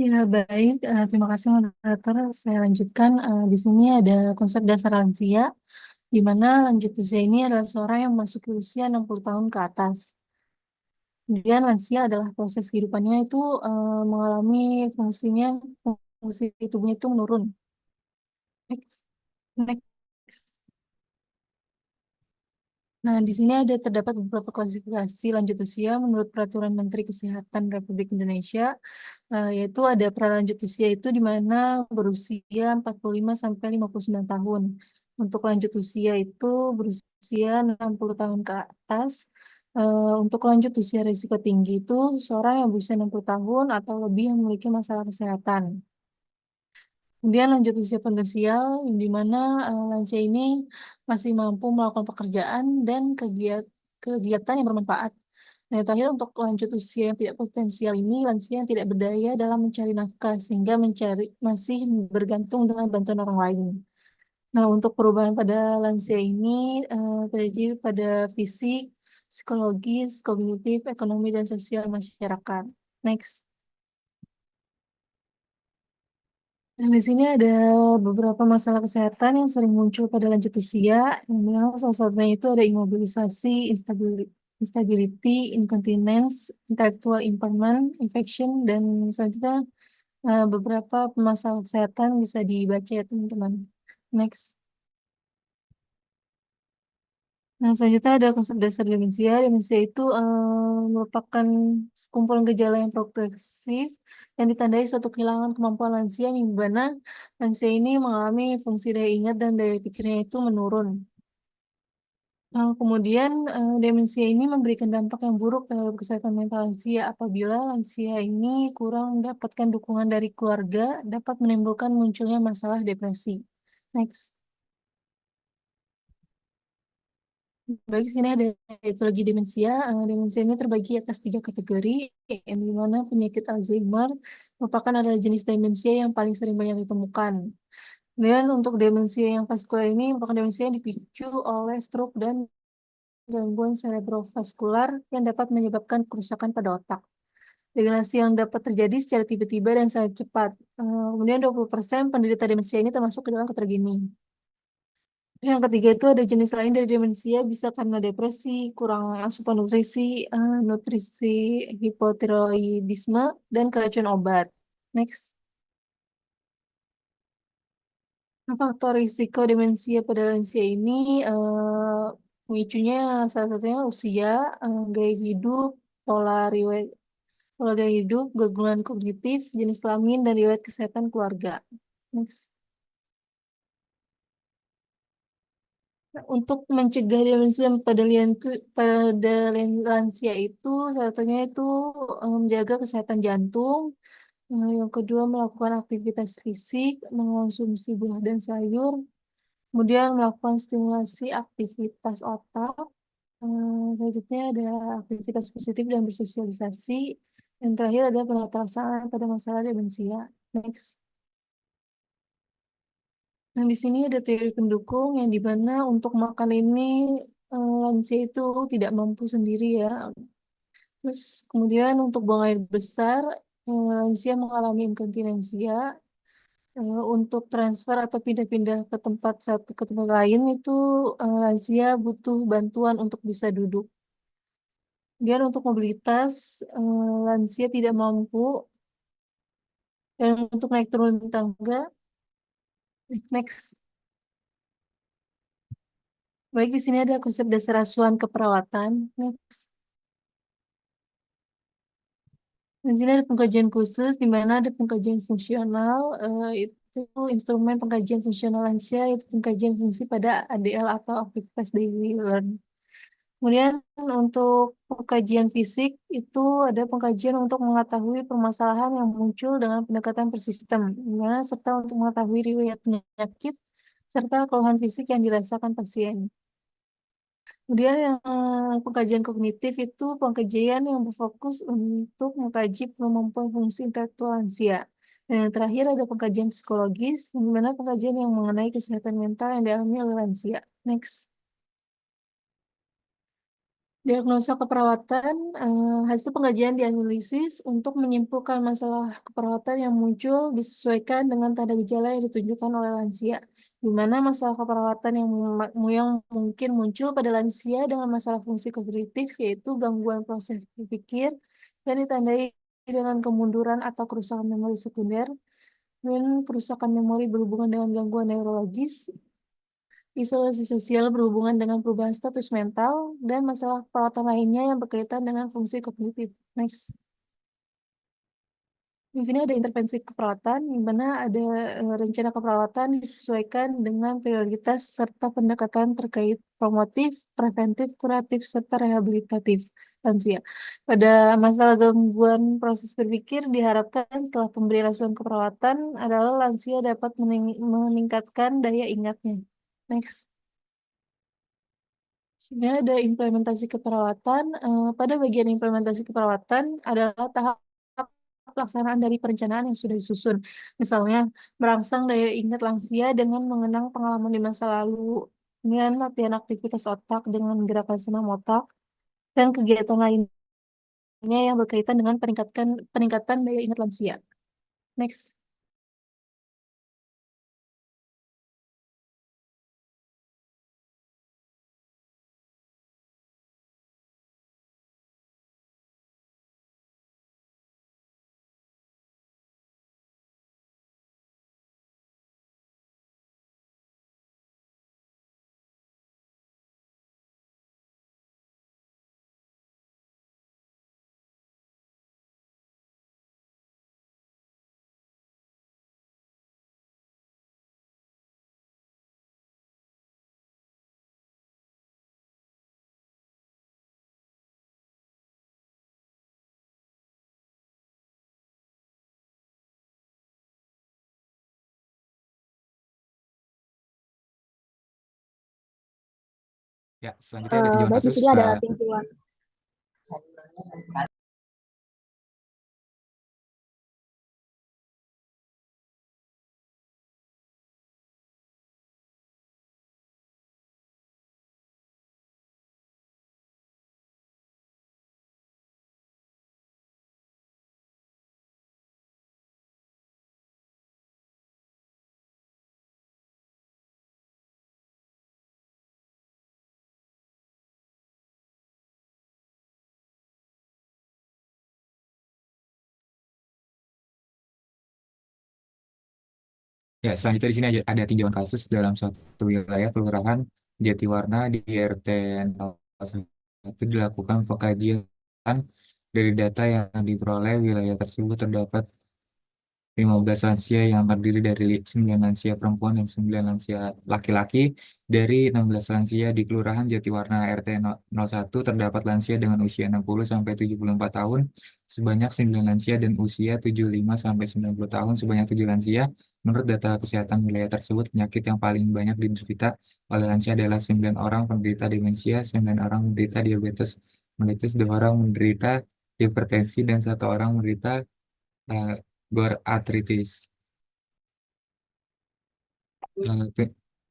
Ya, baik. Terima kasih moderator. Saya lanjutkan. Di sini ada konsep dasar lansia, di mana lanjut usia ini adalah seorang yang memasuki usia 60 tahun ke atas. Kemudian lansia adalah proses kehidupannya itu mengalami fungsi tubuhnya itu menurun. Next. Next. Nah, di sini terdapat beberapa klasifikasi lanjut usia menurut Peraturan Menteri Kesehatan Republik Indonesia, yaitu ada pralanjut usia itu di mana berusia 45 sampai 59 tahun. Untuk lanjut usia itu berusia 60 tahun ke atas. Untuk lanjut usia risiko tinggi itu seorang yang berusia 60 tahun atau lebih yang memiliki masalah kesehatan. Kemudian lanjut usia potensial, yang di mana lansia ini masih mampu melakukan pekerjaan dan kegiatan yang bermanfaat. Nah, yang terakhir untuk lanjut usia yang tidak potensial ini, lansia yang tidak berdaya dalam mencari nafkah, sehingga masih bergantung dengan bantuan orang lain. Nah, untuk perubahan pada lansia ini terjadi pada fisik, psikologis, kognitif, ekonomi, dan sosial masyarakat. Next. Dan di sini ada beberapa masalah kesehatan yang sering muncul pada lanjut usia. Yang memang salah satunya itu ada imobilisasi, instability, incontinence, intellectual impairment, infection, dan selanjutnya beberapa masalah kesehatan bisa dibaca ya teman-teman. Next. Nah, selanjutnya ada konsep dasar demensia. Demensia itu merupakan sekumpulan gejala yang progresif yang ditandai suatu kehilangan kemampuan lansia yang di mana lansia ini mengalami fungsi daya ingat dan daya pikirnya itu menurun. Kemudian demensia ini memberikan dampak yang buruk terhadap kesehatan mental lansia apabila lansia ini kurang mendapatkan dukungan dari keluarga dapat menimbulkan munculnya masalah depresi. Next. Baik, sini ada etiologi demensia. Demensia ini terbagi atas tiga kategori, yang di mana penyakit Alzheimer merupakan adalah jenis demensia yang paling sering banyak ditemukan. Kemudian untuk demensia yang vaskular ini merupakan demensia yang dipicu oleh stroke dan gangguan cerebrovaskular yang dapat menyebabkan kerusakan pada otak. Degenerasi yang dapat terjadi secara tiba-tiba dan sangat cepat. Kemudian 20% penderita demensia ini termasuk ke dalam kategori ini. Yang ketiga itu ada jenis lain dari demensia bisa karena depresi, kurang asupan nutrisi, nutrisi hipotiroidisme, dan keracunan obat. Next. Nah, faktor risiko demensia pada lansia ini pemicunya salah satunya usia, gaya hidup, pola riwayat, pola gaya hidup, gangguan kognitif, jenis kelamin, dan riwayat kesehatan keluarga. Next. Untuk mencegah demensia pada lansia itu, salah satunya itu menjaga kesehatan jantung. Yang kedua, melakukan aktivitas fisik, mengonsumsi buah dan sayur. Kemudian melakukan stimulasi aktivitas otak. Selanjutnya ada aktivitas positif dan bersosialisasi. Yang terakhir ada penataan pada masalah demensia. Next. Nah, di sini ada teori pendukung yang di mana untuk makan ini lansia itu tidak mampu sendiri ya. Terus kemudian untuk buang air besar, lansia mengalami inkontinensia. Untuk transfer atau pindah-pindah ke tempat satu ke tempat lain itu lansia butuh bantuan untuk bisa duduk. Kemudian untuk mobilitas, lansia tidak mampu. Dan untuk naik turun tangga, next. Baik, di sini ada konsep dasar asuhan keperawatan. Next. Di sini ada pengkajian khusus, di mana ada pengkajian fungsional, itu instrumen pengkajian fungsional lansia, itu pengkajian fungsi pada ADL atau aktivitas daily learn. Kemudian untuk pengkajian fisik, itu ada pengkajian untuk mengetahui permasalahan yang muncul dengan pendekatan persistem, di mana serta untuk mengetahui riwayat penyakit, serta keluhan fisik yang dirasakan pasien. Kemudian yang pengkajian kognitif itu pengkajian yang berfokus untuk mengkaji kemampuan fungsi intelektual lansia. Dan yang terakhir ada pengkajian psikologis, di mana pengkajian yang mengenai kesehatan mental yang dialami oleh lansia. Next. Diagnosa keperawatan, hasil pengajian dianalisis untuk menyimpulkan masalah keperawatan yang muncul disesuaikan dengan tanda gejala yang ditunjukkan oleh lansia, di mana masalah keperawatan yang mungkin muncul pada lansia dengan masalah fungsi kognitif, yaitu gangguan proses berpikir, dan ditandai dengan kemunduran atau kerusakan memori sekunder, dan kerusakan memori berhubungan dengan gangguan neurologis, isolasi sosial berhubungan dengan perubahan status mental, dan masalah perawatan lainnya yang berkaitan dengan fungsi kognitif. Next. Di sini ada intervensi keperawatan, di mana ada rencana keperawatan disesuaikan dengan prioritas serta pendekatan terkait promotif, preventif, kuratif, serta rehabilitatif lansia. Pada masalah gangguan proses berpikir, diharapkan setelah pemberian asuhan keperawatan adalah lansia dapat meningkatkan daya ingatnya. Next. Sebenarnya ada implementasi keperawatan. Pada bagian implementasi keperawatan adalah tahap pelaksanaan dari perencanaan yang sudah disusun. Misalnya, merangsang daya ingat lansia dengan mengenang pengalaman di masa lalu, dengan latihan aktivitas otak dengan gerakan senam otak, dan kegiatan lainnya yang berkaitan dengan peningkatan daya ingat lansia. Next. Ya, selanjutnya ada tinjauan Baik, di kasus. sini ada tinjauan. Ya, selanjutnya di sini ada tinjauan kasus dalam suatu wilayah kelurahan Jatiwarna di RT 01 dilakukan pengkajian dari data yang diperoleh wilayah tersebut terdapat 15 lansia yang terdiri dari 9 lansia perempuan dan 9 lansia laki-laki. Dari 16 lansia di Kelurahan Jatiwarna RT 01 terdapat lansia dengan usia 60 sampai 74 tahun sebanyak 9 lansia dan usia 75 sampai 90 tahun sebanyak 7 lansia. Menurut data kesehatan wilayah tersebut, penyakit yang paling banyak diderita oleh lansia adalah 9 orang penderita demensia, 9 orang menderita diabetes mellitus, 2 orang menderita hipertensi, dan 1 orang menderita eh, berartritis.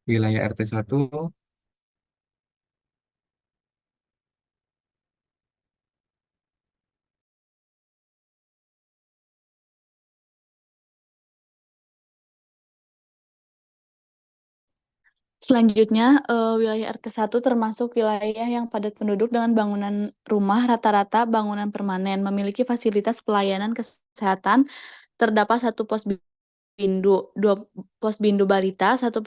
Wilayah RT 1. Selanjutnya, wilayah RT 1 termasuk wilayah yang padat penduduk dengan bangunan rumah rata-rata bangunan permanen, memiliki fasilitas pelayanan kesehatan, terdapat 1 posbindu, 2 posbindu balita, 1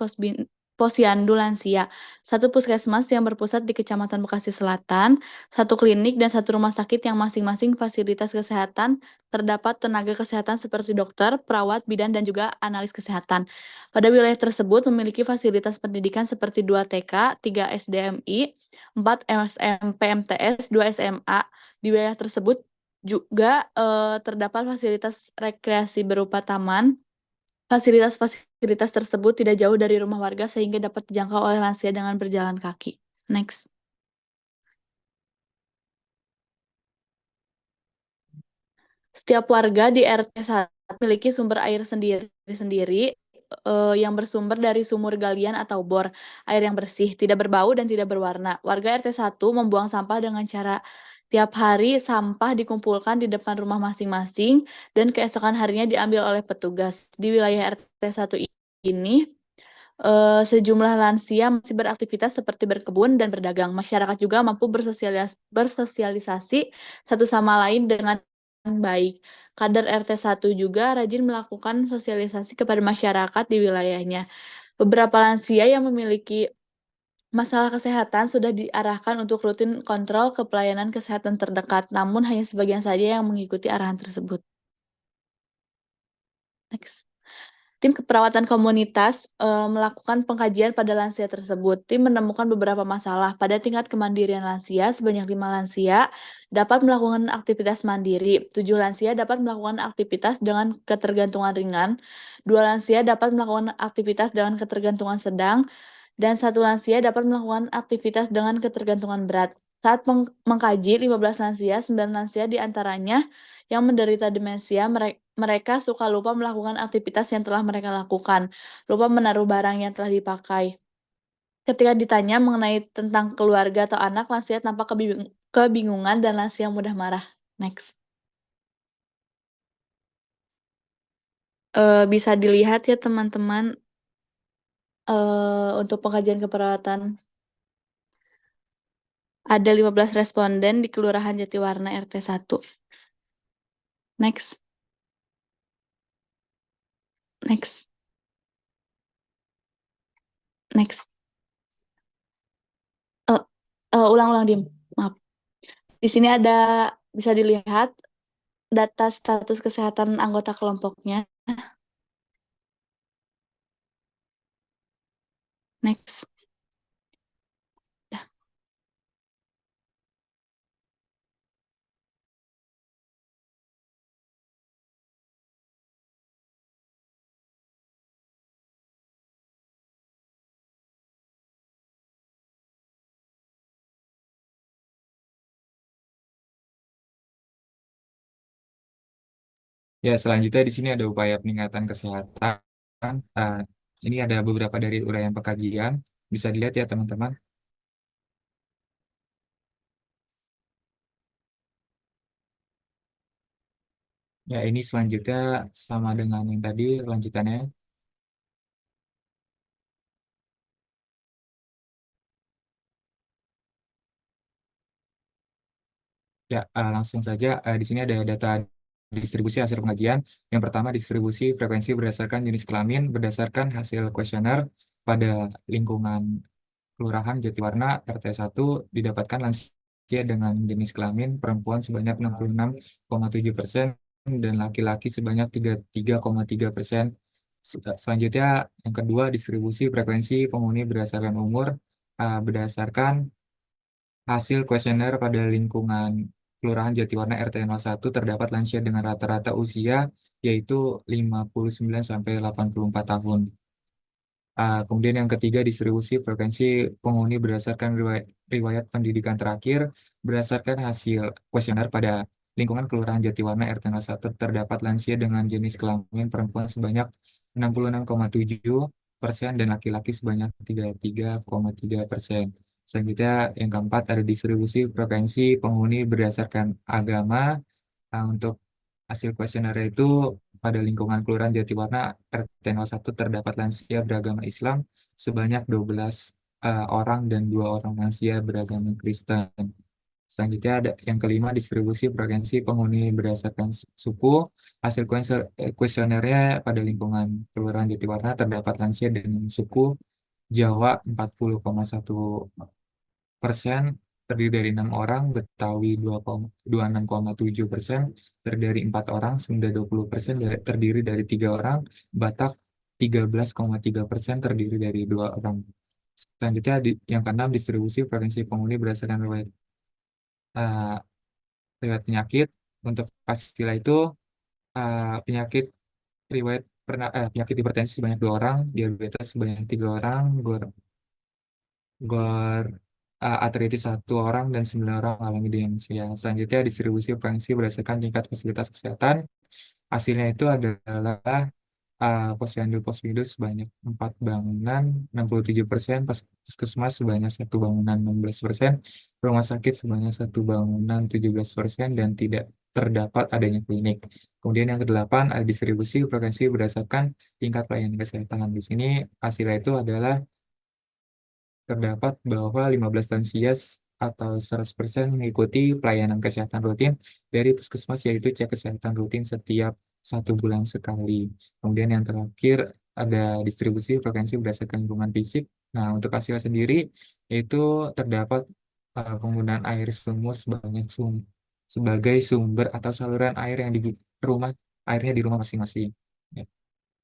posyandu lansia, 1 puskesmas yang berpusat di Kecamatan Bekasi Selatan, 1 klinik dan 1 rumah sakit yang masing-masing fasilitas kesehatan, terdapat tenaga kesehatan seperti dokter, perawat, bidan, dan juga analis kesehatan. Pada wilayah tersebut memiliki fasilitas pendidikan seperti 2 TK, 3 SDMI, 4 SMP MTS, 2 SMA. Di wilayah tersebut juga terdapat fasilitas rekreasi berupa taman. Fasilitas-fasilitas tersebut tidak jauh dari rumah warga sehingga dapat dijangkau oleh lansia dengan berjalan kaki. Next. Setiap warga di RT 1 memiliki sumber air sendiri-sendiri. yang bersumber dari sumur galian atau bor, air yang bersih, tidak berbau dan tidak berwarna. Warga RT 1 membuang sampah dengan cara tiap hari sampah dikumpulkan di depan rumah masing-masing dan keesokan harinya diambil oleh petugas. Di wilayah RT 1 ini, sejumlah lansia masih beraktivitas seperti berkebun dan berdagang. Masyarakat juga mampu bersosialisasi satu sama lain dengan baik. Kader RT 1 juga rajin melakukan sosialisasi kepada masyarakat di wilayahnya. Beberapa lansia yang memiliki masalah kesehatan sudah diarahkan untuk rutin kontrol ke pelayanan kesehatan terdekat, namun hanya sebagian saja yang mengikuti arahan tersebut. Next. Tim keperawatan komunitas melakukan pengkajian pada lansia tersebut. Tim menemukan beberapa masalah. Pada tingkat kemandirian lansia, sebanyak 5 lansia dapat melakukan aktivitas mandiri. 7 lansia dapat melakukan aktivitas dengan ketergantungan ringan. 2 lansia dapat melakukan aktivitas dengan ketergantungan sedang. Dan 1 lansia dapat melakukan aktivitas dengan ketergantungan berat. Saat mengkaji 15 lansia, 9 lansia diantaranya yang menderita demensia, mereka suka lupa melakukan aktivitas yang telah mereka lakukan, lupa menaruh barang yang telah dipakai. Ketika ditanya mengenai tentang keluarga atau anak, lansia tampak kebingungan dan lansia mudah marah. Next. Bisa dilihat ya teman-teman, untuk pengkajian keperawatan. Ada 15 responden di Kelurahan Jatiwarna RT 1. Next. Next. Next. Ulang-ulang, diem. Maaf. Di sini bisa dilihat data status kesehatan anggota kelompoknya. Next. Ya, selanjutnya di sini ada upaya peningkatan kesehatan. Ah, ini ada beberapa dari uraian pengkajian. Bisa dilihat ya teman-teman. Ya, ini selanjutnya sama dengan yang tadi lanjutannya. Ya, langsung saja. Di sini ada data distribusi hasil pengajian. Yang pertama, distribusi frekuensi berdasarkan jenis kelamin berdasarkan hasil kuesioner pada lingkungan Kelurahan Jatiwarna RT 1 didapatkan lansia dengan jenis kelamin perempuan sebanyak 66,7% dan laki-laki sebanyak 33,3%. Selanjutnya, yang kedua, distribusi frekuensi penghuni berdasarkan umur berdasarkan hasil kuesioner pada lingkungan Kelurahan Jatiwarna RT 1 terdapat lansia dengan rata-rata usia yaitu 59 sampai 84 tahun. Kemudian yang ketiga, distribusi frekuensi penghuni berdasarkan riwayat pendidikan terakhir berdasarkan hasil kuesioner pada lingkungan Kelurahan Jatiwarna RT 1 terdapat lansia dengan jenis kelamin perempuan sebanyak 66,7% dan laki-laki sebanyak 33,3%. Selanjutnya yang keempat ada distribusi frekuensi penghuni berdasarkan agama. Untuk hasil kuesioner itu pada lingkungan Kelurahan Jatiwarna RT 1 terdapat lansia beragama Islam sebanyak 12 orang dan 2 orang lansia beragama Kristen. Selanjutnya ada yang kelima, distribusi frekuensi penghuni berdasarkan suku. Hasil kuesionernya pada lingkungan Kelurahan Jatiwarna terdapat lansia dengan suku Jawa 40,1%, terdiri dari 6 orang, Betawi 26,7%, terdiri dari 4 orang, Sunda 20%, terdiri dari 3 orang, Batak 13,3%, terdiri dari 2 orang. Selanjutnya yang keenam, distribusi frekuensi penghuni berdasarkan uh, riwayat penyakit. Untuk Pasila itu penyakit penyakit hipertensi sebanyak 2 orang, diabetes sebanyak 3 orang, gor artritis 1 orang dan 9 orang alami demensia. Selanjutnya distribusi frekuensi berdasarkan tingkat fasilitas kesehatan. Hasilnya itu adalah posyandu sebanyak 4 bangunan 67%, puskesmas sebanyak 1 bangunan 16%, rumah sakit sebanyak 1 bangunan 17%, dan tidak terdapat adanya klinik. Kemudian yang kedelapan, ada distribusi provinsi berdasarkan tingkat pelayanan kesehatan. Di sini hasilnya itu adalah terdapat bahwa 15 lansia atau 100% mengikuti pelayanan kesehatan rutin dari puskesmas, yaitu cek kesehatan rutin setiap 1 bulan sekali. Kemudian yang terakhir ada distribusi provinsi berdasarkan lingkungan fisik. Nah, untuk hasil sendiri itu terdapat penggunaan air sumur sebagai sumber atau saluran air yang di rumah airnya di rumah masing-masing. Ya.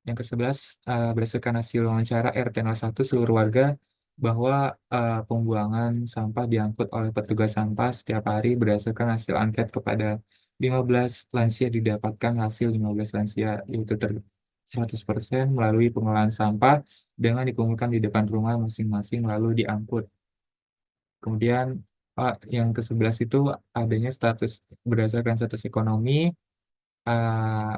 Yang ke-11, berdasarkan hasil wawancara RT01 seluruh warga bahwa pembuangan sampah diangkut oleh petugas sampah setiap hari. Berdasarkan hasil angket kepada 15 lansia, didapatkan hasil 15 lansia yaitu 100% melalui pengolahan sampah dengan dikumpulkan di depan rumah masing-masing lalu diangkut. Kemudian yang ke-11 itu adanya berdasarkan status ekonomi, uh,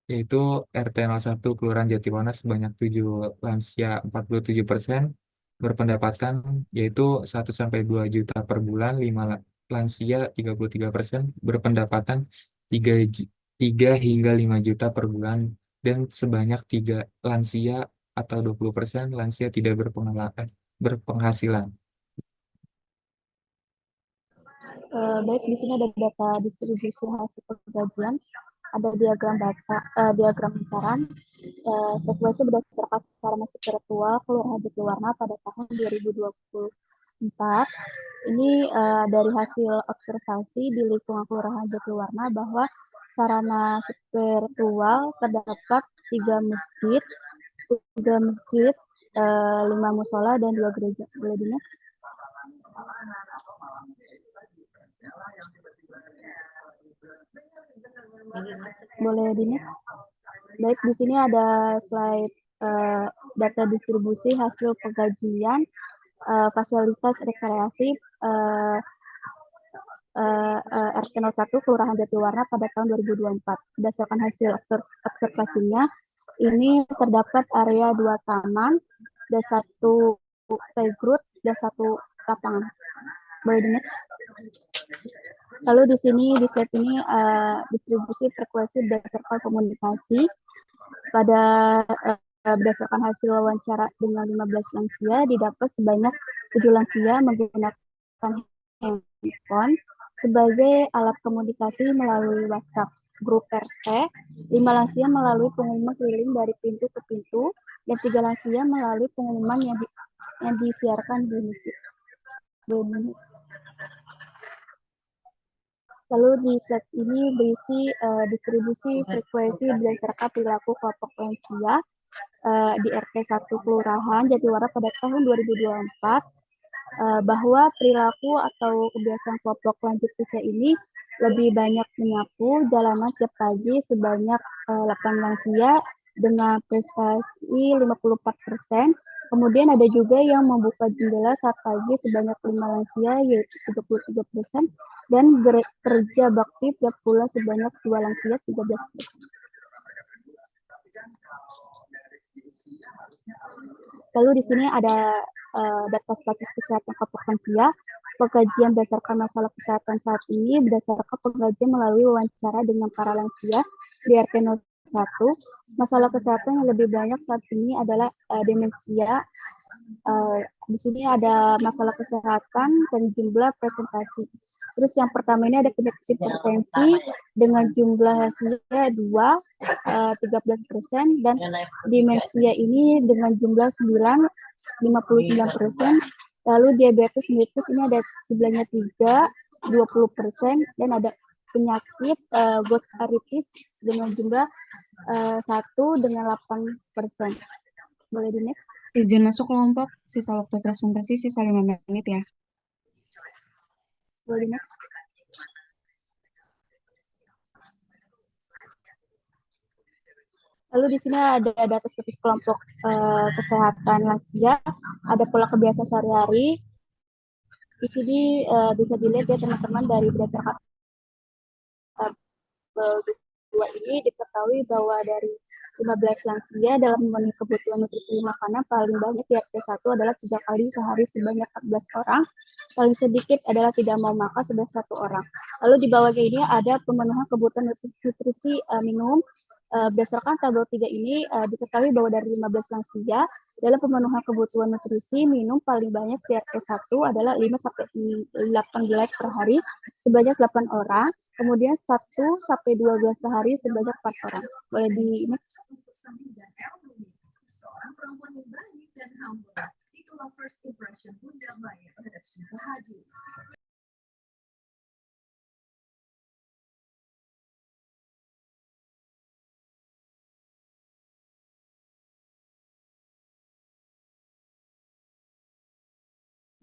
yaitu RT01 Kelurahan Jatiwana sebanyak 7 lansia 47% berpendapatan yaitu 1 sampai 2 juta per bulan, 5 lansia 33% berpendapatan 3 hingga 5 juta per bulan, dan sebanyak 3 lansia atau 20% lansia tidak berpenghasilan. Baik, di sini ada data distribusi hasil pengkajian, ada diagram lingkaran, frekuensi berdasarkan sarana spiritual Kelurahan Jatiwarna pada tahun 2024. Ini dari hasil observasi di lingkungan Kelurahan Jatiwarna bahwa sarana spiritual terdapat 3 masjid, 5 musola dan 2 gereja. Boleh dilihat? Boleh di next. Baik, di sini ada slide data distribusi hasil pengkajian fasilitas rekreasi RT01 Kelurahan Jatiwarna pada tahun 2024. Berdasarkan hasil observasinya, ini terdapat area 2 taman dan 1 playgroup dan 1 lapangan. Boleh di next. Lalu di sini di slide ini distribusi frekuensi berdasarkan komunikasi pada berdasarkan hasil wawancara dengan 15 lansia, didapat sebanyak 7 lansia menggunakan handphone sebagai alat komunikasi melalui WhatsApp grup RT, 5 lansia melalui pengumuman keliling dari pintu ke pintu, dan 3 lansia melalui pengumuman yang disiarkan di masjid. Lalu di slide ini berisi distribusi frekuensi berdasarkan perilaku kelompok lansia di RT1 Kelurahan Jatiwarna pada tahun 2024, bahwa perilaku atau kebiasaan kelompok lanjut usia ini lebih banyak menyapu jalanan setiap pagi sebanyak 8 lansia dengan prestasi 54%. Kemudian ada juga yang membuka jendela saat pagi sebanyak 5 lansia yaitu 33%, dan kerja bakti tiap bulan sebanyak 2 lansia 13%. Lalu di sini ada data status kesehatan kelompok lansia. Pengkajian berdasarkan masalah kesehatan saat ini berdasarkan pengkajian melalui wawancara dengan para lansia di RT01. Masalah kesehatan yang lebih banyak saat ini adalah demensia. Di sini ada masalah kesehatan dan jumlah presentasi. Terus yang pertama ini ada penyakit hipertensi dengan jumlah hasilnya 13%, dan demensia ini dengan jumlah 59%. Lalu diabetes mellitus ini ada jumlahnya 20%, dan ada penyakit Gout arthritis dengan jumlah 1 dengan 8%. Boleh di next. Izin masuk kelompok, sisa waktu presentasi sisa 5 menit ya. Boleh di next. Lalu di sini ada data status kelompok kesehatan lansia, ada pola kebiasaan sehari-hari. Di sini bisa dilihat ya teman-teman dari berdasarkan ini diketahui bahwa dari 15 lansia dalam memenuhi kebutuhan nutrisi makanan paling banyak di RT 1 adalah 3 kali sehari sebanyak 14 orang, paling sedikit adalah tidak mau makan sebanyak 1 orang. Lalu di bawahnya ini ada pemenuhan kebutuhan nutrisi minum. Berdasarkan tabel 3 ini diketahui bahwa dari 15 lansia dalam pemenuhan kebutuhan nutrisi minum paling banyak di RT 1 adalah 5 sampai 8 gelas per hari sebanyak 8 orang, kemudian 1 sampai 2 gelas sehari sebanyak 4 orang. Boleh di ini?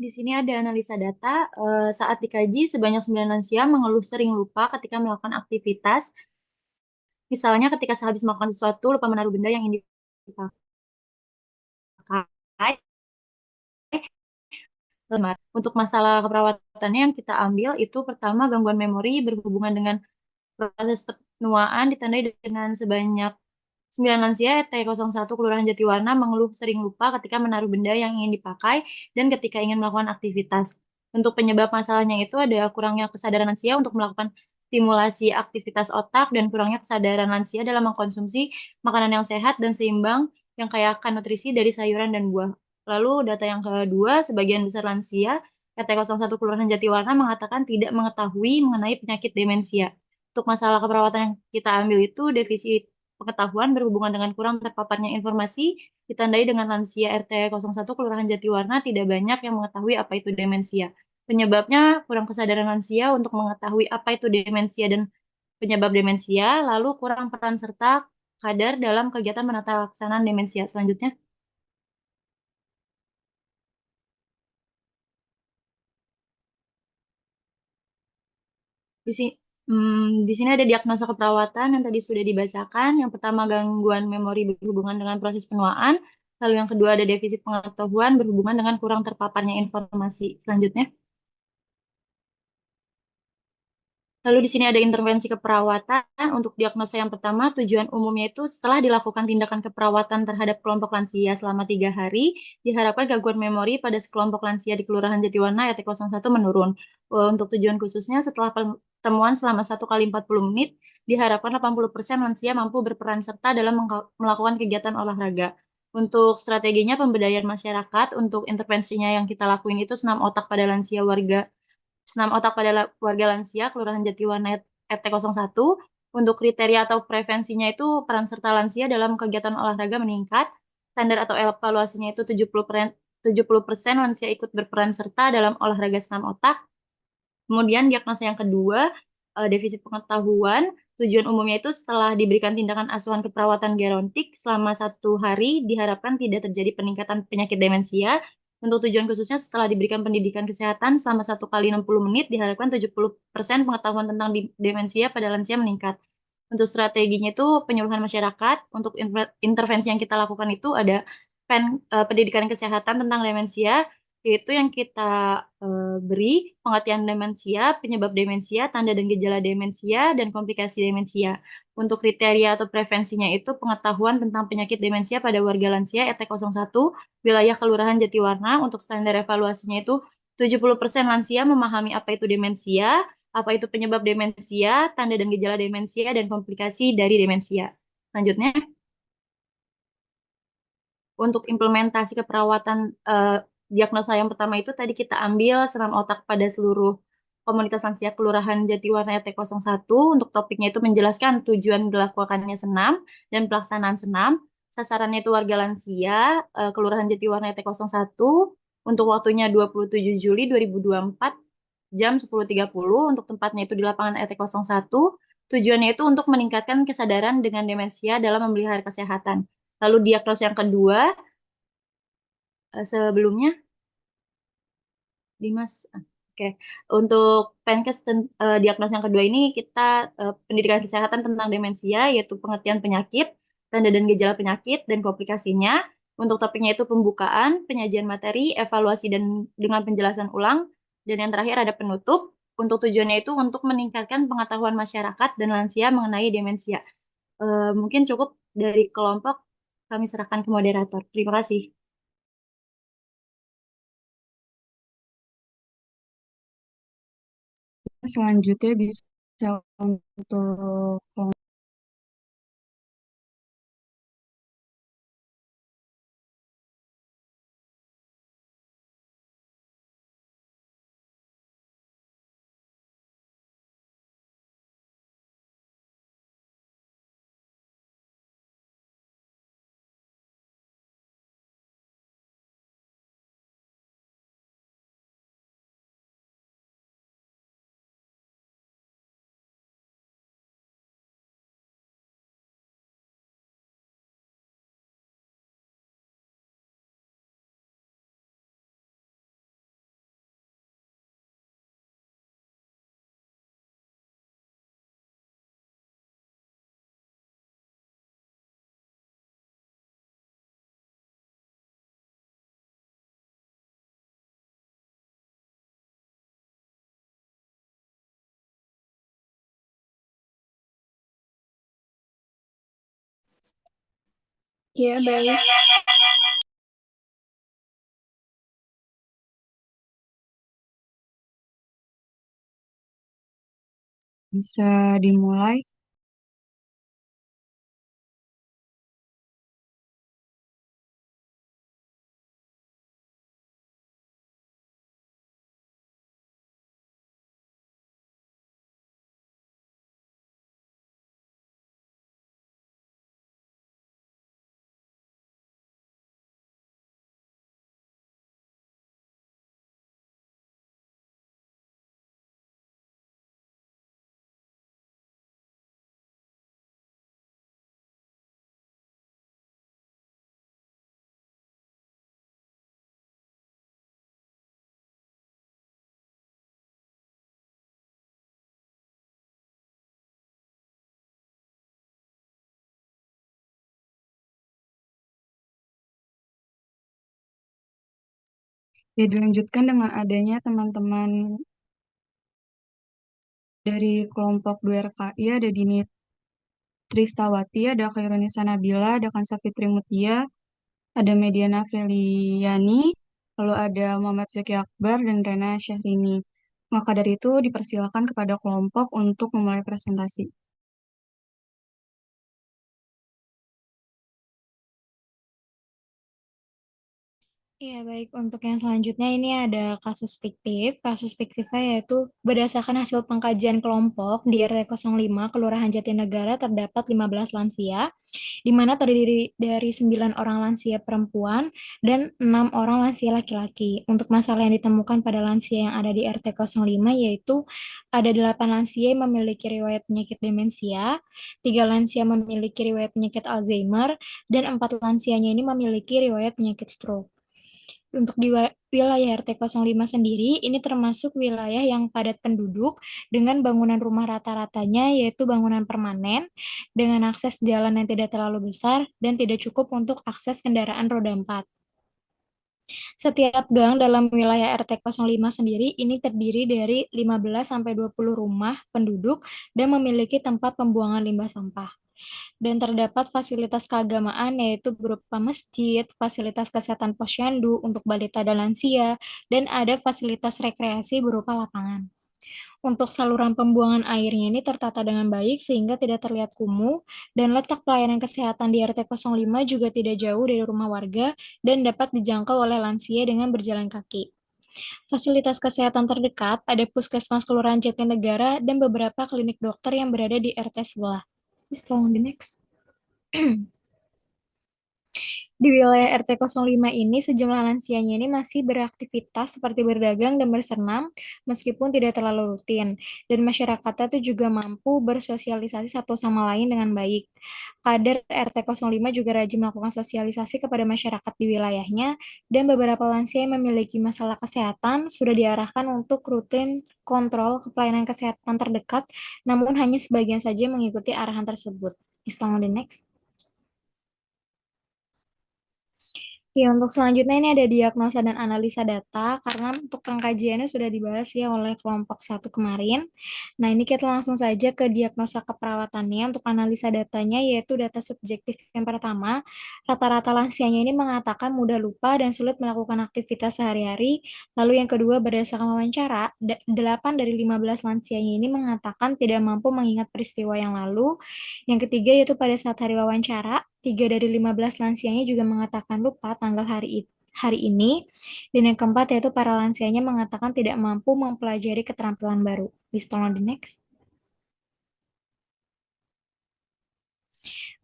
Di sini ada analisa data. Saat dikaji, sebanyak 9 lansia mengeluh sering lupa ketika melakukan aktivitas. Misalnya ketika sehabis melakukan sesuatu, lupa menaruh benda yang ingin dipakai. Untuk masalah keperawatannya yang kita ambil, itu pertama gangguan memori berhubungan dengan proses penuaan ditandai dengan sebanyak 9 lansia RT01 Kelurahan Jatiwarna mengeluh sering lupa ketika menaruh benda yang ingin dipakai dan ketika ingin melakukan aktivitas. Untuk penyebab masalahnya itu ada kurangnya kesadaran lansia untuk melakukan stimulasi aktivitas otak dan kurangnya kesadaran lansia dalam mengkonsumsi makanan yang sehat dan seimbang yang kaya akan nutrisi dari sayuran dan buah. Lalu data yang kedua, sebagian besar lansia RT01 Kelurahan Jatiwarna mengatakan tidak mengetahui mengenai penyakit demensia. Untuk masalah keperawatan yang kita ambil itu defisit pengetahuan berhubungan dengan kurang terpaparnya informasi ditandai dengan lansia RT01 Kelurahan Jatiwarna tidak banyak yang mengetahui apa itu demensia. Penyebabnya kurang kesadaran lansia untuk mengetahui apa itu demensia dan penyebab demensia, lalu kurang peran serta kadar dalam kegiatan menata laksanaan demensia. Selanjutnya. Di sini, di sini ada diagnosa keperawatan yang tadi sudah dibacakan. Yang pertama gangguan memori berhubungan dengan proses penuaan. Lalu yang kedua ada defisit pengetahuan berhubungan dengan kurang terpaparnya informasi. Selanjutnya. Lalu di sini ada intervensi keperawatan. Untuk diagnosa yang pertama, tujuan umumnya itu setelah dilakukan tindakan keperawatan terhadap kelompok lansia selama 3 hari, diharapkan gangguan memori pada sekelompok lansia di Kelurahan Jatiwarna RT01 menurun. Untuk tujuan khususnya, setelah pertemuan selama 1 kali 40 menit, diharapkan 80% lansia mampu berperan serta dalam melakukan kegiatan olahraga. Untuk strateginya pemberdayaan masyarakat, untuk intervensinya yang kita lakuin itu senam otak pada lansia senam otak pada warga lansia Kelurahan Jatiwarna RT01. Untuk kriteria atau prevensinya itu peran serta lansia dalam kegiatan olahraga meningkat. Standar atau evaluasinya itu 70% lansia ikut berperan serta dalam olahraga senam otak. Kemudian diagnosa yang kedua, defisit pengetahuan. Tujuan umumnya itu setelah diberikan tindakan asuhan keperawatan gerontik selama 1 hari, diharapkan tidak terjadi peningkatan penyakit demensia. Untuk tujuan khususnya setelah diberikan pendidikan kesehatan selama 1 kali 60 menit, diharapkan 70% pengetahuan tentang demensia pada lansia meningkat. Untuk strateginya itu penyuluhan masyarakat. Untuk intervensi yang kita lakukan itu ada pendidikan kesehatan tentang demensia, yaitu yang kita beri pengertian demensia, penyebab demensia, tanda dan gejala demensia, dan komplikasi demensia. Untuk kriteria atau prevensinya itu pengetahuan tentang penyakit demensia pada warga lansia RT01, wilayah Kelurahan Jatiwarna. Untuk standar evaluasinya itu 70% lansia memahami apa itu demensia, apa itu penyebab demensia, tanda dan gejala demensia, dan komplikasi dari demensia. Selanjutnya. Untuk implementasi keperawatan diagnosa yang pertama itu tadi kita ambil senam otak pada seluruh komunitas lansia Kelurahan Jatiwarna RT01. Untuk topiknya itu menjelaskan tujuan dilakukannya senam dan pelaksanaan senam. Sasarannya itu warga lansia Kelurahan Jatiwarna RT01. Untuk waktunya 27 Juli 2024 jam 10.30. Untuk tempatnya itu di lapangan RT01. Tujuannya itu untuk meningkatkan kesadaran dengan demensia dalam memelihara kesehatan. Lalu diagnosa yang kedua, sebelumnya, Dimas. Oke. Untuk Penkes diagnosa yang kedua ini kita pendidikan kesehatan tentang demensia, yaitu pengertian penyakit, tanda dan gejala penyakit, dan komplikasinya. Untuk topiknya itu pembukaan, penyajian materi, evaluasi dan dengan penjelasan ulang, dan yang terakhir ada penutup. Untuk tujuannya itu untuk meningkatkan pengetahuan masyarakat dan lansia mengenai demensia. Mungkin cukup dari kelompok, kami serahkan ke moderator. Terima kasih. Selanjutnya bisa untuk Ya, baik. bisa dimulai. Ya, dilanjutkan dengan adanya teman-teman dari kelompok 2RKI, ada Dini Tristawati, ada Khairunisa Nabila, ada Kansa Fitri Mutia, ada Mediana Feliani, lalu ada Muhammad Zaki Akbar, dan Rena Syahrini. Maka dari itu dipersilakan kepada kelompok untuk memulai presentasi. Ya, baik. Untuk yang selanjutnya ini ada kasus fiktif. Kasus fiktifnya yaitu berdasarkan hasil pengkajian kelompok di RT 05 Kelurahan Jatinegara terdapat 15 lansia, di mana terdiri dari 9 orang lansia perempuan dan 6 orang lansia laki-laki. Untuk masalah yang ditemukan pada lansia yang ada di RT 05 yaitu ada 8 lansia yang memiliki riwayat penyakit demensia, 3 lansia memiliki riwayat penyakit Alzheimer, dan 4 lansianya ini memiliki riwayat penyakit stroke. Untuk di wilayah RT 05 sendiri, ini termasuk wilayah yang padat penduduk dengan bangunan rumah rata-ratanya yaitu bangunan permanen dengan akses jalan yang tidak terlalu besar dan tidak cukup untuk akses kendaraan roda 4. Setiap gang dalam wilayah RT 05 sendiri ini terdiri dari 15 sampai 20 rumah penduduk dan memiliki tempat pembuangan limbah sampah. Dan terdapat fasilitas keagamaan yaitu berupa masjid, fasilitas kesehatan posyandu untuk balita dan lansia, dan ada fasilitas rekreasi berupa lapangan. Untuk saluran pembuangan airnya ini tertata dengan baik sehingga tidak terlihat kumuh, dan letak pelayanan kesehatan di RT 05 juga tidak jauh dari rumah warga dan dapat dijangkau oleh lansia dengan berjalan kaki. Fasilitas kesehatan terdekat ada Puskesmas Kelurahan Jatinegara dan beberapa klinik dokter yang berada di RT sebelah. Please tolong the next. Di wilayah RT 05 ini, sejumlah lansianya ini masih beraktivitas seperti berdagang dan bersenam, meskipun tidak terlalu rutin. Dan masyarakatnya itu juga mampu bersosialisasi satu sama lain dengan baik. Kader RT 05 juga rajin melakukan sosialisasi kepada masyarakat di wilayahnya, dan beberapa lansia yang memiliki masalah kesehatan sudah diarahkan untuk rutin kontrol ke pelayanan kesehatan terdekat, namun hanya sebagian saja mengikuti arahan tersebut. Is on the next. Ya, untuk selanjutnya ini ada diagnosa dan analisa data, karena untuk pengkajiannya sudah dibahas ya oleh kelompok 1 kemarin. Nah, ini kita langsung saja ke diagnosa keperawatannya. Untuk analisa datanya, yaitu data subjektif yang pertama, rata-rata lansianya ini mengatakan mudah lupa dan sulit melakukan aktivitas sehari-hari. Lalu yang kedua, berdasarkan wawancara, 8 dari 15 lansianya ini mengatakan tidak mampu mengingat peristiwa yang lalu. Yang ketiga yaitu pada saat hari wawancara, 3 dari 15 lansianya juga mengatakan lupa tanggal hari ini. Dan yang keempat yaitu para lansianya mengatakan tidak mampu mempelajari keterampilan baru. Please tolong the next.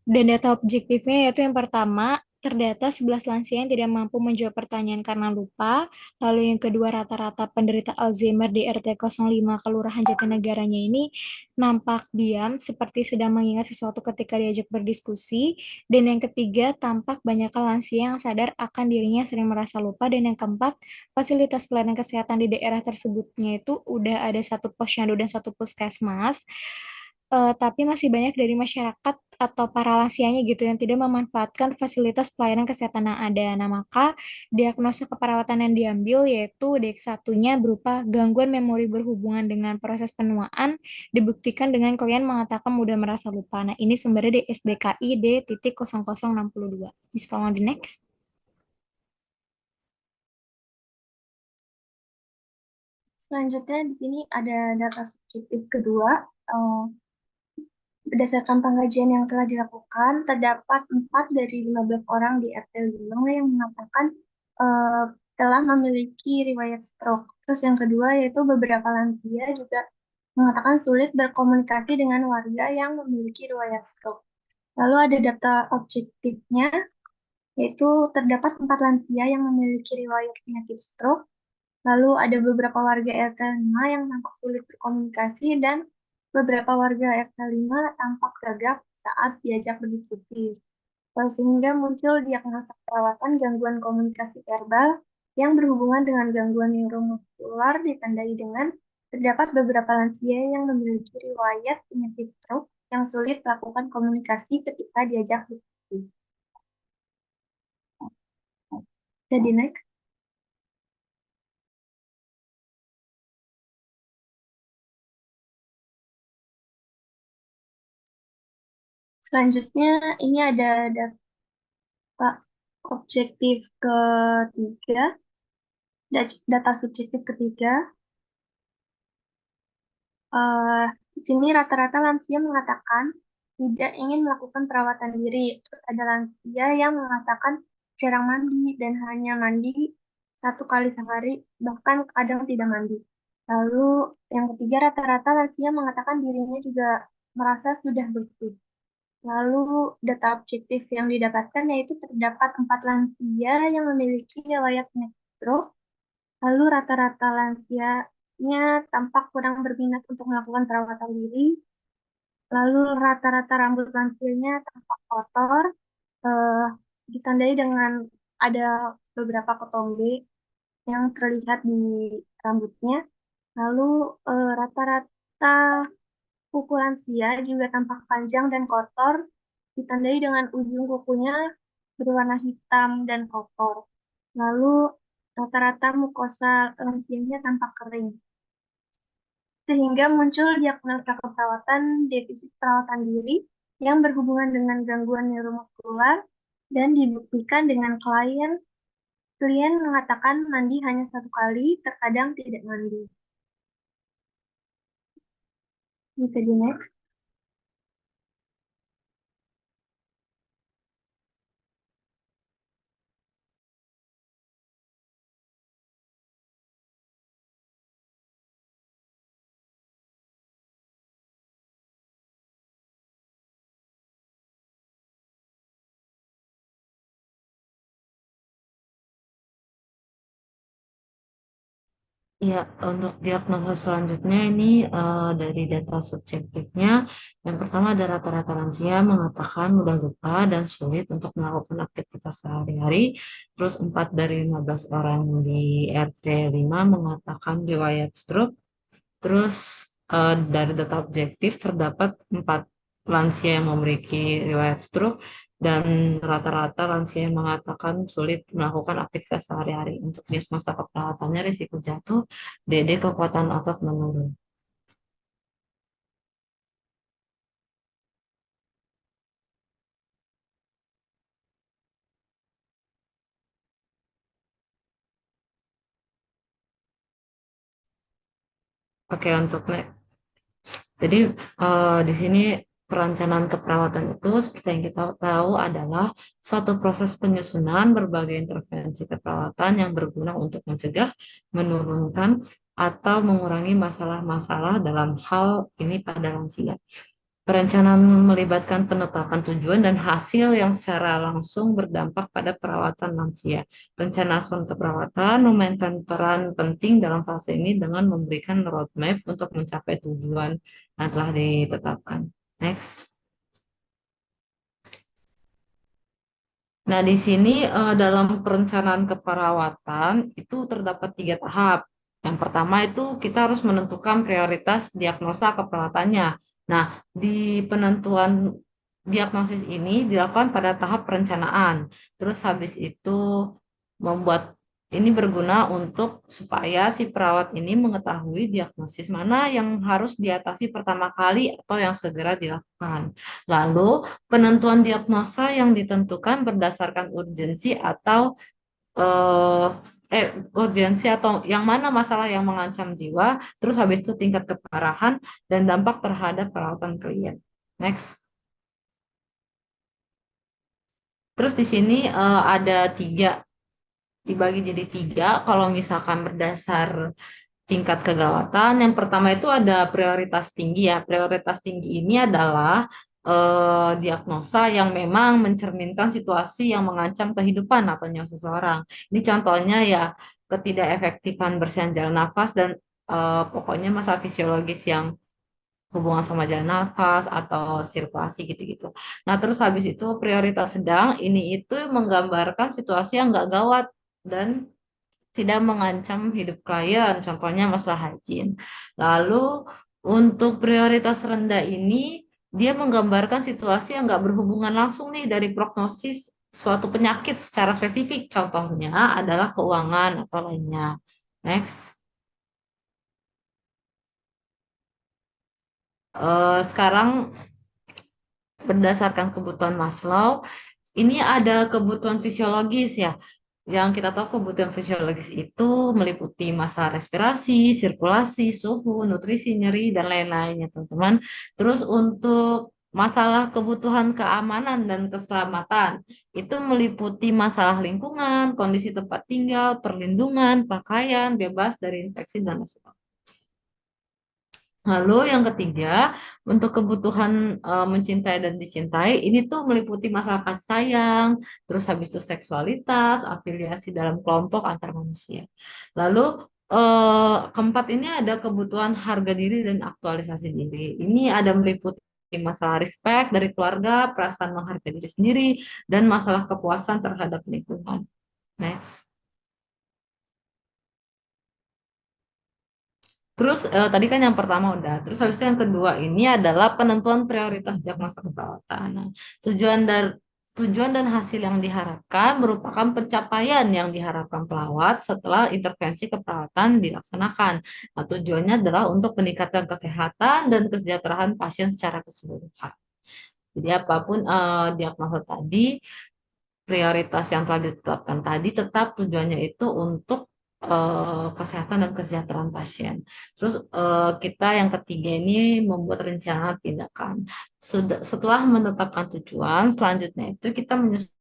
Dan data objektifnya yaitu yang pertama, terdata 11 lansia yang tidak mampu menjawab pertanyaan karena lupa. Lalu yang kedua, rata-rata penderita Alzheimer di RT 05 Kelurahan Jatinegaranya ini nampak diam seperti sedang mengingat sesuatu ketika diajak berdiskusi. Dan yang ketiga, tampak banyak lansia yang sadar akan dirinya sering merasa lupa. Dan yang keempat, fasilitas pelayanan kesehatan di daerah tersebutnya itu udah ada 1 posyandu dan 1 puskesmas. Tapi masih banyak dari masyarakat atau para lansianya gitu yang tidak memanfaatkan fasilitas pelayanan kesehatan yang ada. Nah, maka diagnosa keperawatan yang diambil yaitu DX1-nya berupa gangguan memori berhubungan dengan proses penuaan dibuktikan dengan klien mengatakan mudah merasa lupa. Nah, ini sumbernya di SDKI D.0062. Bisa tolong di next. Selanjutnya di sini ada data subjektif kedua. Berdasarkan pengkajian yang telah dilakukan, terdapat 4 dari 15 orang di RT 5 yang mengatakan telah memiliki riwayat stroke. Terus yang kedua yaitu beberapa lansia juga mengatakan sulit berkomunikasi dengan warga yang memiliki riwayat stroke. Lalu ada data objektifnya, yaitu terdapat 4 lansia yang memiliki riwayat penyakit stroke. Lalu ada beberapa warga RT 5 yang nampak sulit berkomunikasi dan beberapa warga RT 5 tampak gagap saat diajak berdiskusi. Sehingga muncul diagnosa perawatan gangguan komunikasi verbal yang berhubungan dengan gangguan neuromuskular ditandai dengan terdapat beberapa lansia yang memiliki riwayat penyakit stroke yang sulit melakukan komunikasi ketika diajak diskusi. Jadi next. Selanjutnya ini ada data objektif ketiga, data subjektif ketiga. Di sini rata-rata lansia mengatakan tidak ingin melakukan perawatan diri. Terus ada lansia yang mengatakan jarang mandi dan hanya mandi 1 kali sehari, bahkan kadang tidak mandi. Lalu yang ketiga rata-rata lansia mengatakan dirinya juga merasa sudah bersih. Lalu data objektif yang didapatkan yaitu terdapat 4 lansia yang memiliki riwayat penyakit stroke. Lalu rata-rata lansianya tampak kurang berminat untuk melakukan perawatan diri. Lalu rata-rata rambut lansianya tampak kotor, ditandai dengan ada beberapa ketombe yang terlihat di rambutnya. Lalu rata-rata kuku lansia juga tampak panjang dan kotor, ditandai dengan ujung kukunya berwarna hitam dan kotor. Lalu rata-rata mukosa lansianya tampak kering. Sehingga muncul diagnosa keperawatan defisit perawatan diri yang berhubungan dengan gangguan neuromuskular dan dibuktikan dengan klien mengatakan mandi hanya 1 kali, terkadang tidak mandi. Bisa di next. Ya, untuk diagnosa selanjutnya ini dari data subjektifnya, yang pertama ada rata-rata lansia mengatakan mudah lupa dan sulit untuk melakukan aktivitas sehari-hari. Terus 4 dari 15 orang di RT 5 mengatakan riwayat stroke. Terus dari data objektif terdapat 4 lansia yang memiliki riwayat stroke dan rata-rata lansia yang mengatakan sulit melakukan aktivitas sehari-hari. Untuk diagnosa keperawatannya risiko jatuh, DD kekuatan otot menurun. Oke, untuk jadi di sini perencanaan keperawatan itu seperti yang kita tahu adalah suatu proses penyusunan berbagai intervensi keperawatan yang berguna untuk mencegah, menurunkan, atau mengurangi masalah-masalah dalam hal ini pada lansia. Perencanaan melibatkan penetapan tujuan dan hasil yang secara langsung berdampak pada perawatan lansia. Rencana asuhan keperawatan memainkan peran penting dalam fase ini dengan memberikan roadmap untuk mencapai tujuan yang telah ditetapkan. Next. Nah, di sini dalam perencanaan keperawatan itu terdapat 3 tahap. Yang pertama itu kita harus menentukan prioritas diagnosa keperawatannya. Nah, di penentuan diagnosis ini dilakukan pada tahap perencanaan. Terus habis itu membuat ini berguna untuk supaya si perawat ini mengetahui diagnosis mana yang harus diatasi pertama kali atau yang segera dilakukan. Lalu penentuan diagnosa yang ditentukan berdasarkan urgensi atau eh, urgensi atau yang mana masalah yang mengancam jiwa, terus habis itu tingkat keparahan dan dampak terhadap perawatan klien. Next. Terus di sini ada 3, dibagi jadi 3. Kalau misalkan berdasar tingkat kegawatan, yang pertama itu ada prioritas tinggi ya. Prioritas tinggi ini adalah diagnosa yang memang mencerminkan situasi yang mengancam kehidupan atau nyawa seseorang. Ini contohnya ya ketidakefektifan bersihan jalan nafas dan pokoknya masalah fisiologis yang hubungan sama jalan nafas atau sirkulasi gitu-gitu. Nah, terus habis itu prioritas sedang ini itu menggambarkan situasi yang nggak gawat dan tidak mengancam hidup klien, contohnya masalah hygiene. Lalu untuk prioritas rendah ini dia menggambarkan situasi yang nggak berhubungan langsung nih dari prognosis suatu penyakit secara spesifik, contohnya adalah keuangan atau lainnya. Next. Sekarang berdasarkan kebutuhan Maslow, ini ada kebutuhan fisiologis ya. Yang kita tahu kebutuhan fisiologis itu meliputi masalah respirasi, sirkulasi, suhu, nutrisi, nyeri, dan lain-lainnya, teman-teman. Terus untuk masalah kebutuhan keamanan dan keselamatan, itu meliputi masalah lingkungan, kondisi tempat tinggal, perlindungan, pakaian, bebas dari infeksi, dan lain-lain. Lalu yang ketiga, untuk kebutuhan mencintai dan dicintai, ini tuh meliputi masalah kasih sayang, terus habis itu seksualitas, afiliasi dalam kelompok antar manusia. Lalu keempat ini ada kebutuhan harga diri dan aktualisasi diri. Ini ada meliputi masalah respect dari keluarga, perasaan menghargai diri sendiri, dan masalah kepuasan terhadap lingkungan. Next. Terus tadi kan yang pertama udah. Terus habis itu yang kedua ini adalah penentuan prioritas diagnosa keperawatan. Nah, tujuan dan hasil yang diharapkan merupakan pencapaian yang diharapkan pelawat setelah intervensi keperawatan dilaksanakan. Nah, tujuannya adalah untuk meningkatkan kesehatan dan kesejahteraan pasien secara keseluruhan. Jadi apapun diagnosa tadi, prioritas yang telah ditetapkan tadi tetap tujuannya itu untuk kesehatan dan kesejahteraan pasien. Terus kita yang ketiga ini membuat rencana tindakan. Setelah menetapkan tujuan, selanjutnya itu kita menyusun